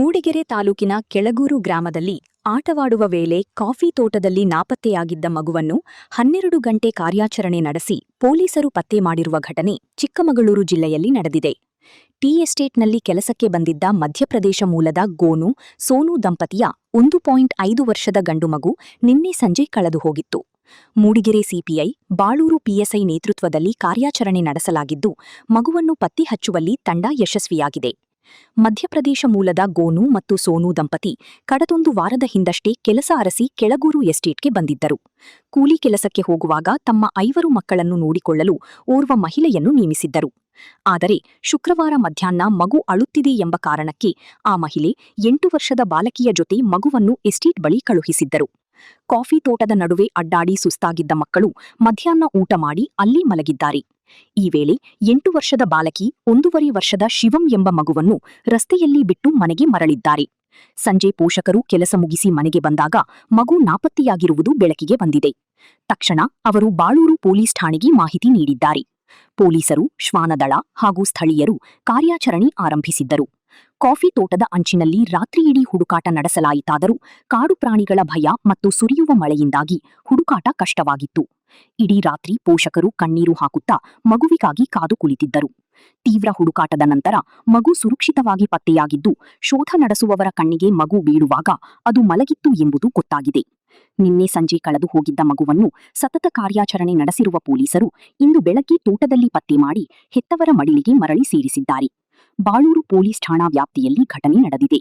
ಮೂಡಿಗೆರೆ ತಾಲೂಕಿನ ಕೆಳಗೂರು ಗ್ರಾಮದಲ್ಲಿ ಆಟವಾಡುವ ವೇಳೆ ಕಾಫಿ ತೋಟದಲ್ಲಿ ನಾಪತ್ತೆಯಾಗಿದ್ದ ಮಗುವನ್ನು 12 ಗಂಟೆ ಕಾರ್ಯಾಚರಣೆ ನಡೆಸಿ ಪೊಲೀಸರು ಪತ್ತೆ ಮಾಡಿರುವ ಘಟನೆ ಚಿಕ್ಕಮಗಳೂರು ಜಿಲ್ಲೆಯಲ್ಲಿ ನಡೆದಿದೆ. ಟೀ ಎಸ್ಟೇಟ್ನಲ್ಲಿ ಕೆಲಸಕ್ಕೆ ಬಂದಿದ್ದ ಮಧ್ಯಪ್ರದೇಶ ಮೂಲದ ಗೋನು, ಸೋನು ದಂಪತಿಯ 1.5 ವರ್ಷದ ಗಂಡು ಮಗು ನಿನ್ನೆ ಸಂಜೆ ಕಳೆದು ಹೋಗಿತ್ತು. ಮೂಡಿಗೆರೆ ಸಿಪಿಐ, ಬಾಳೂರು ಪಿಎಸ್ಐ ನೇತೃತ್ವದಲ್ಲಿ ಕಾರ್ಯಾಚರಣೆ ನಡೆಸಲಾಗಿದ್ದು, ಮಗುವನ್ನು ಪತ್ತೆ ಹಚ್ಚುವಲ್ಲಿ ತಂಡ ಯಶಸ್ವಿಯಾಗಿದೆ. ಮಧ್ಯಪ್ರದೇಶ ಮೂಲದ ಗೋನು ಮತ್ತು ಸೋನು ದಂಪತಿ ಕಳೆದೊಂದು ವಾರದ ಹಿಂದಷ್ಟೇ ಕೆಲಸ ಅರಸಿ ಕೆಳಗೂರು ಎಸ್ಟೇಟ್ಗೆ ಬಂದಿದ್ದರು. ಕೂಲಿ ಕೆಲಸಕ್ಕೆ ಹೋಗುವಾಗ ತಮ್ಮ 5 ಮಕ್ಕಳನ್ನು ನೋಡಿಕೊಳ್ಳಲು ಓರ್ವ ಮಹಿಳೆಯನ್ನು ನೇಮಿಸಿದ್ದರು. ಆದರೆ ಶುಕ್ರವಾರ ಮಧ್ಯಾಹ್ನ ಮಗು ಅಳುತ್ತಿದೆ ಎಂಬ ಕಾರಣಕ್ಕೆ ಆ ಮಹಿಳೆ 8 ವರ್ಷದ ಬಾಲಕಿಯ ಜೊತೆ ಮಗುವನ್ನು ಎಸ್ಟೇಟ್ ಬಳಿ ಕಳುಹಿಸಿದ್ದರು. ಕಾಫಿ ತೋಟದ ನಡುವೆ ಅಡ್ಡಾಡಿ ಸುಸ್ತಾಗಿದ್ದ ಮಕ್ಕಳು ಮಧ್ಯಾಹ್ನ ಊಟ ಮಾಡಿ ಅಲ್ಲೇ ಮಲಗಿದ್ದಾರೆ. ಈ ವೇಳೆ 8 ವರ್ಷದ ಬಾಲಕಿ 1.5 ವರ್ಷದ ಶಿವಂ ಎಂಬ ಮಗುವನ್ನು ರಸ್ತೆಯಲ್ಲಿ ಬಿಟ್ಟು ಮನೆಗೆ ಮರಳಿದ್ದಾರೆ. ಸಂಜೆ ಪೋಷಕರು ಕೆಲಸ ಮುಗಿಸಿ ಮನೆಗೆ ಬಂದಾಗ ಮಗು ನಾಪತ್ತೆಯಾಗಿರುವುದು ಬೆಳಕಿಗೆ ಬಂದಿದೆ. ತಕ್ಷಣ ಅವರು ಬಾಳೂರು ಪೊಲೀಸ್ ಠಾಣೆಗೆ ಮಾಹಿತಿ ನೀಡಿದ್ದಾರೆ. ಪೊಲೀಸರು, ಶ್ವಾನದಳ ಹಾಗೂ ಸ್ಥಳೀಯರು ಕಾರ್ಯಾಚರಣೆ ಆರಂಭಿಸಿದ್ದರು. ಕಾಫಿ ತೋಟದ ಅಂಚಿನಲ್ಲಿ ರಾತ್ರಿಯಿಡೀ ಹುಡುಕಾಟ ನಡೆಸಲಾಯಿತಾದರೂ ಕಾಡು ಪ್ರಾಣಿಗಳ ಭಯ ಮತ್ತು ಸುರಿಯುವ ಮಳೆಯಿಂದಾಗಿ ಹುಡುಕಾಟ ಕಷ್ಟವಾಗಿತ್ತು. ಇಡೀ ರಾತ್ರಿ ಪೋಷಕರು ಕಣ್ಣೀರು ಹಾಕುತ್ತಾ ಮಗುವಿಗಾಗಿ ಕಾದು ಕುಳಿತಿದ್ದರು. ತೀವ್ರ ಹುಡುಕಾಟದ ನಂತರ ಮಗು ಸುರಕ್ಷಿತವಾಗಿ ಪತ್ತೆಯಾಗಿದ್ದು, ಶೋಧ ನಡೆಸುವವರ ಕಣ್ಣಿಗೆ ಮಗು ಬೀಳುವಾಗ ಅದು ಮಲಗಿತ್ತು ಎಂಬುದು ಗೊತ್ತಾಗಿದೆ. ನಿನ್ನೆ ಸಂಜೆ ಕಳೆದು ಹೋಗಿದ್ದ ಮಗುವನ್ನು ಸತತ ಕಾರ್ಯಾಚರಣೆ ನಡೆಸಿರುವ ಪೊಲೀಸರು ಇಂದು ಬೆಳಗ್ಗೆ ತೋಟದಲ್ಲಿ ಪತ್ತೆ ಮಾಡಿ ಹೆತ್ತವರ ಮಡಿಲಿಗೆ ಮರಳಿ ಸೇರಿಸಿದ್ದಾರೆ. ಬಾಳೂರು ಪೊಲೀಸ್ ಠಾಣಾ ವ್ಯಾಪ್ತಿಯಲ್ಲಿ ಘಟನೆ ನಡೆದಿದೆ.